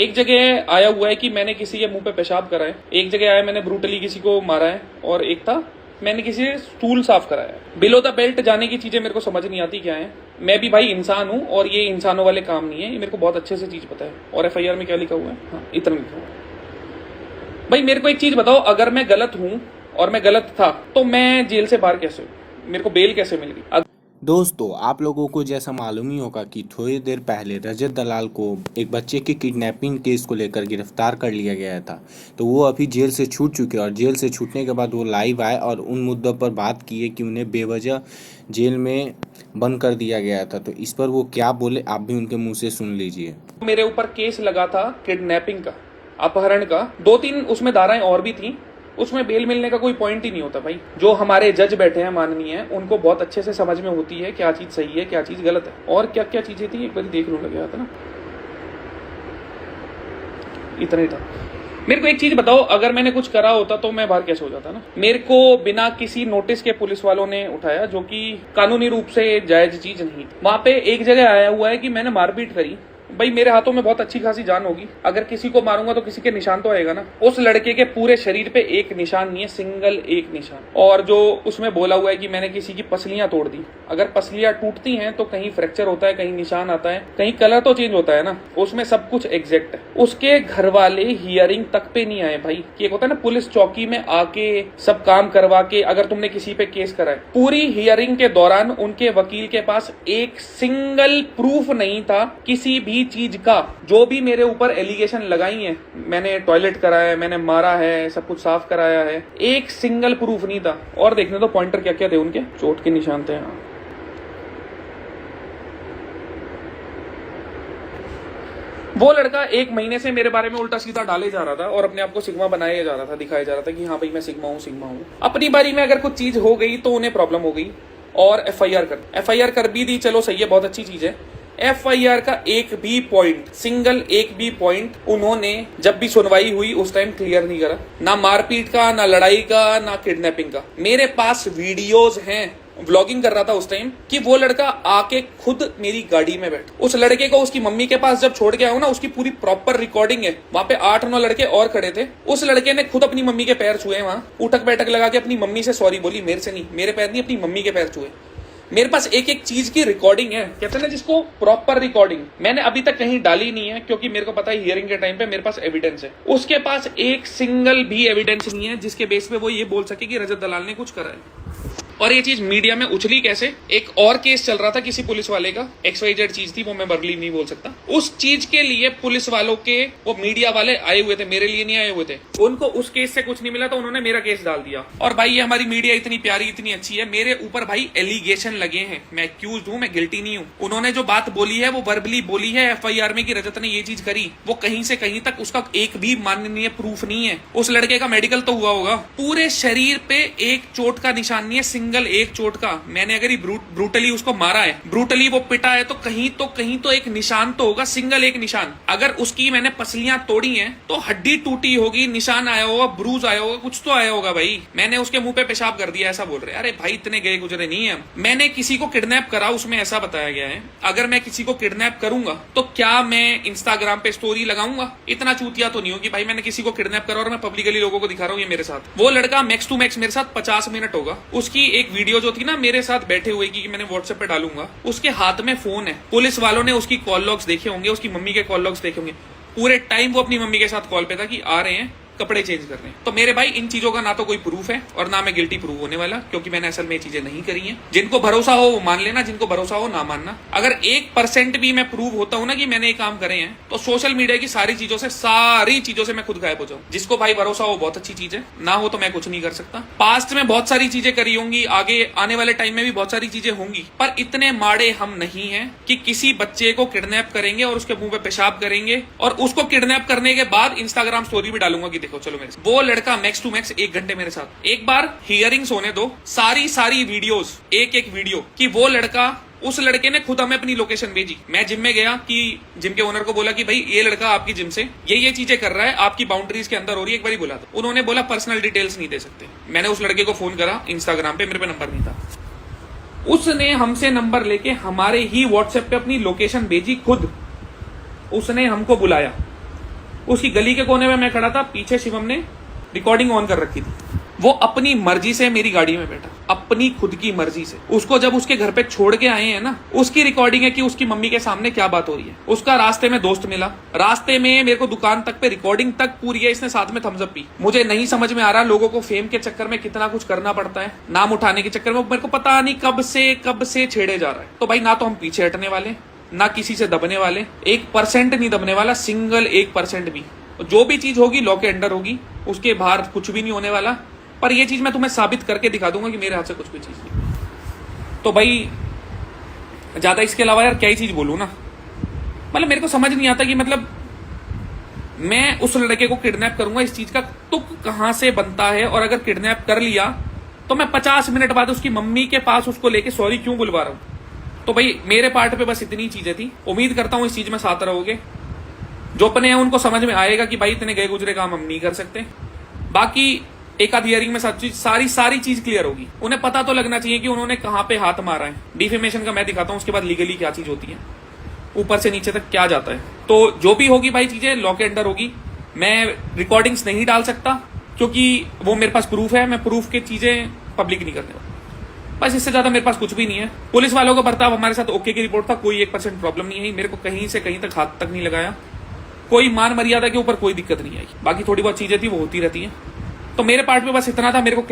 एक जगह आया हुआ है कि मैंने किसी के मुंह पे पेशाब करा है, एक जगह आया मैंने ब्रूटली किसी को मारा है, और एक था मैंने किसी से स्टूल साफ कराया है। बिलो द बेल्ट जाने की चीजें मेरे को समझ नहीं आती क्या है। मैं भी भाई इंसान हूं और ये इंसानों वाले काम नहीं है, ये मेरे को बहुत अच्छे से चीज पता है। और एफआईआर में क्या लिखा हुआ है? हाँ, इतना लिखा हुआ है। भाई मेरे को एक चीज बताओ, अगर मैं गलत हूं और मैं गलत था तो मैं जेल से बाहर कैसे हूं? मेरे को बेल कैसे मिल गई? दोस्तों, आप लोगों को जैसा मालूम ही होगा कि थोड़ी देर पहले रजत दलाल को एक बच्चे की किडनैपिंग केस को लेकर गिरफ्तार कर लिया गया था। तो वो अभी जेल से छूट चुके हैं और जेल से छूटने के बाद वो लाइव आए और उन मुद्दों पर बात की है कि उन्हें बेवजह जेल में बंद कर दिया गया था। तो इस पर वो क्या बोले, आप भी उनके मुंह से सुन लीजिए। मेरे ऊपर केस लगा था किडनैपिंग का, अपहरण का, 2-3 उसमें धाराएं और भी थी। उसमें बेल मिलने का कोई पॉइंट ही नहीं होता भाई। जो हमारे जज बैठे हैं माननीय, उनको बहुत अच्छे से समझ में होती है क्या चीज सही है क्या चीज गलत है। और क्या क्या चीजें थी एक बार देख लूं, लग गया था ना, इतना ही था। मेरे को एक चीज बताओ, अगर मैंने कुछ करा होता तो मैं बाहर कैसे हो जाता ना? मेरे को बिना किसी नोटिस के पुलिस वालों ने उठाया, जो कि कानूनी रूप से जायज चीज नहीं। वहां पे एक जगह आया हुआ है कि मैंने मारपीट करी। भाई मेरे हाथों में बहुत अच्छी खासी जान होगी, अगर किसी को मारूंगा तो किसी के निशान तो आएगा ना। उस लड़के के पूरे शरीर पे एक निशान नहीं है, सिंगल एक निशान। और जो उसमें बोला हुआ है कि मैंने किसी की पसलियां तोड़ दी, अगर पसलियां टूटती हैं तो कहीं फ्रैक्चर होता है, कहीं निशान आता है, कहीं कलर तो चेंज होता है ना। उसमें सब कुछ एग्जैक्ट है। उसके घर वाले हियरिंग तक पे नहीं आए भाई। कि एक होता है ना पुलिस चौकी में आके सब काम करवा के, अगर तुमने किसी पे केस करा है, पूरी हियरिंग के दौरान उनके वकील के पास एक सिंगल प्रूफ नहीं था किसी भी चीज का। जो भी मेरे ऊपर एलिगेशन लगाई है, मैंने टॉयलेट कराया है, मैंने मारा है, सब कुछ साफ कराया है, एक सिंगल प्रूफ नहीं था। और देखने तो पॉइंटर क्या क्या थे उनके, चोट के निशान थे। हाँ, वो लड़का 1 महीने से मेरे बारे में उल्टा सीधा डाले जा रहा था और अपने आप को सिग्मा बनाया जा रहा था, दिखाया जा रहा था कि हाँ भाई मैं सिग्मा हूँ। अपनी बारी में अगर कुछ चीज हो गई तो उन्हें प्रॉब्लम हो गई और एफआईआर कर भी दी। चलो सही है, बहुत अच्छी चीज है। एफआईआर का एक भी पॉइंट, सिंगल एक भी पॉइंट उन्होंने जब भी सुनवाई हुई उस टाइम क्लियर नहीं करा। ना मारपीट का, ना लड़ाई का, ना किडनैपिंग का। मेरे पास वीडियोज हैं, व्लॉगिंग कर रहा था उस टाइम, कि वो लड़का आके खुद मेरी गाड़ी में बैठ, उस लड़के को उसकी मम्मी के पास जब छोड़ के आया हूं ना, उसकी पूरी प्रॉपर रिकॉर्डिंग है। वहां पे 8-9 लड़के और खड़े थे। उस लड़के ने खुद अपनी मम्मी के पैर छुए, वहां उठक बैठक लगा के अपनी मम्मी से सॉरी बोली, मेरे से नहीं, मेरे पैर नहीं, अपनी मम्मी के पैर छुए। मेरे पास एक एक चीज की रिकॉर्डिंग है, कहते हैं ना जिसको प्रॉपर रिकॉर्डिंग। मैंने अभी तक कहीं डाली नहीं है क्योंकि मेरे को पता है हियरिंग के टाइम पे मेरे पास एविडेंस है। उसके पास एक सिंगल भी एविडेंस नहीं है जिसके बेस पे वो ये बोल सके कि रजत दलाल ने कुछ करा है। और ये चीज मीडिया में उछली कैसे? एक और केस चल रहा था किसी पुलिस वाले का, XYZ चीज थी, वो मैं बर्ली नहीं बोल सकता। उस चीज के लिए पुलिस वालों के वो मीडिया वाले आए हुए थे, मेरे लिए नहीं आए हुए थे। उनको उस केस से कुछ नहीं मिला तो उन्होंने मेरा केस डाल दिया। और भाई ये हमारी मीडिया इतनी प्यारी, इतनी अच्छी है, मेरे ऊपर भाई एलिगेशन लगे हैं। मैं एक्यूज हूं, मैं गिल्टी नहीं हूं। उन्होंने जो बात बोली है वो वर्बली बोली है एफआईआर में कि रजत ने ये चीज करी, वो कहीं से कहीं तक उसका एक भी माननीय प्रूफ नहीं है। उस लड़के का मेडिकल तो हुआ होगा, पूरे शरीर पे एक चोट का निशान नहीं है, सिंगल एक चोट का। मैंने अगर ब्रूटली उसको मारा है, ब्रूटली वो पिटा है, तो कहीं तो एक निशान तो होगा, सिंगल एक निशान। अगर उसकी मैंने पसलियां तोड़ी हैं तो हड्डी टूटी होगी, निशान आया होगा, ब्रूज आया होगा, कुछ तो आया होगा भाई। मैंने उसके मुंह पे पेशाब कर दिया ऐसा बोल रहे। अरे भाई इतने गए गुजरे नहीं है। मैंने किसी को किडनैप करा, उसमें ऐसा बताया गया है अगर मैं किसी को किडनैप करूंगा तो क्या मैं इंस्टाग्राम पे स्टोरी लगाऊंगा? इतना चूतिया तो नहीं होगी भाई मैंने किसी को किडनैप करा और मैं पब्लिकली लोगों को दिखा रहा हूं ये मेरे साथ। वो लड़का मैक्स टू मैक्स मेरे साथ 50 मिनट होगा। उसकी एक वीडियो जो थी ना मेरे साथ बैठे हुए की, मैंने व्हाट्सएप पे डालूंगा, उसके हाथ में फोन है। पुलिस वालों ने उसकी कॉल लॉग्स देखे होंगे, उसकी मम्मी के कॉल लॉग्स देखे होंगे। पूरे टाइम वो अपनी मम्मी के साथ कॉल पे था कि आ रहे हैं, कपड़े चेंज कर रहे हैं। तो मेरे भाई इन चीजों का ना तो कोई प्रूफ है और ना मैं गिल्टी प्रूव होने वाला, क्योंकि मैंने असल में ये चीजें नहीं करी हैं। जिनको भरोसा हो वो मान लेना, जिनको भरोसा हो ना मानना। अगर 1% भी मैं प्रूव होता हूं ना कि मैंने ये काम करे हैं, तो सोशल मीडिया की सारी चीजों से मैं खुद गायब हो जाऊं। जिसको भाई भरोसा हो बहुत अच्छी चीज है, ना हो तो मैं कुछ नहीं कर सकता। पास्ट में बहुत सारी चीजें करी होंगी, आगे आने वाले टाइम में भी बहुत सारी चीजें होंगी, पर इतने माड़े हम नहीं है कि किसी बच्चे को किडनैप करेंगे और उसके मुंह पे पेशाब करेंगे और उसको किडनैप करने के बाद इंस्टाग्राम स्टोरी भी डालूंगा कि देखो चलो मेरे। वो लड़का मैक्स टू मैक्स 1 घंटे मेरे साथ, एक बार हियरिंग्स होने दो, सारी वीडियोस, एक वीडियो कि वो लड़का, उस लड़के ने खुद हमें अपनी लोकेशन भेजी। मैं जिम में गया कि जिम के ओनर को बोला कि भाई ये लड़का आपकी जिम से ये चीजें कर रहा है, आपकी बाउंड्रीज के अंदर हो रही है, एक बार बोला था। उन्होंने बोला पर्सनल डिटेल्स नहीं दे सकते। मैंने उस लड़के को फोन करा इंस्टाग्राम पे, मेरे पे नंबर नहीं था। उसने हमसे नंबर लेके हमारे ही व्हाट्सएप पे अपनी लोकेशन भेजी, खुद उसने हमको बुलाया उसकी गली के कोने में मैं खड़ा था, पीछे शिवम ने रिकॉर्डिंग ऑन कर रखी थी। वो अपनी मर्जी से मेरी गाड़ी में बैठा, अपनी खुद की मर्जी से। उसको जब उसके घर पे छोड़ के आए हैं ना, उसकी रिकॉर्डिंग है कि उसकी मम्मी के सामने क्या बात हो रही है। उसका रास्ते में दोस्त मिला, रास्ते में मेरे को दुकान तक पे रिकॉर्डिंग तक पूरी है, इसने साथ में थम्स अप पी। मुझे नहीं समझ में आ रहा लोगों को फेम के चक्कर में कितना कुछ करना पड़ता है, नाम उठाने के चक्कर में। मेरे को पता नहीं कब से छेड़े जा रहा है। तो भाई ना तो हम पीछे हटने वाले, ना किसी से दबने वाले, 1% नहीं दबने वाला, सिंगल 1% भी। जो भी चीज होगी लॉ के अंडर होगी, उसके बाहर कुछ भी नहीं होने वाला। पर ये चीज मैं तुम्हें साबित करके दिखा दूंगा कि मेरे हाथ से कुछ भी चीज नहीं। तो भाई ज्यादा इसके अलावा यार क्या ही चीज बोलूं ना, मतलब मेरे को समझ नहीं आता कि मतलब मैं उस लड़के को किडनैप करूंगा, इस चीज का तुक कहां से बनता है। और अगर किडनैप कर लिया तो मैं 50 मिनट बाद उसकी मम्मी के पास उसको लेके सॉरी क्यों बुलवा रहा हूं। तो भाई मेरे पार्ट पे बस इतनी चीजें थी। उम्मीद करता हूं इस चीज में साथ रहोगे। जो अपने हैं उनको समझ में आएगा कि भाई इतने गए गुजरे काम हम नहीं कर सकते। बाकी एक आध हियरिंग में सारी चीज क्लियर होगी। उन्हें पता तो लगना चाहिए कि उन्होंने कहां पे हाथ मारा है। डिफेमेशन का मैं दिखाता हूं, उसके बाद लीगली क्या चीज होती है, ऊपर से नीचे तक क्या जाता है। तो जो भी होगी भाई चीजें लॉ के अंडर होगी। मैं रिकॉर्डिंग्स नहीं डाल सकता क्योंकि वो मेरे पास प्रूफ है। मैं प्रूफ की चीजें पब्लिक नहीं करने वाला। बस इससे ज्यादा मेरे पास कुछ भी नहीं है। पुलिस वालों का बर्ताव हमारे साथ ओके की रिपोर्ट था, कोई 1% प्रॉब्लम नहीं है। मेरे को कहीं से कहीं तक हाथ तक नहीं लगाया, कोई मान मर्यादा के ऊपर कोई दिक्कत नहीं आई। बाकी थोड़ी बहुत चीजें थी वो होती रहती है। तो मेरे पार्ट में बस इतना था। मेरे को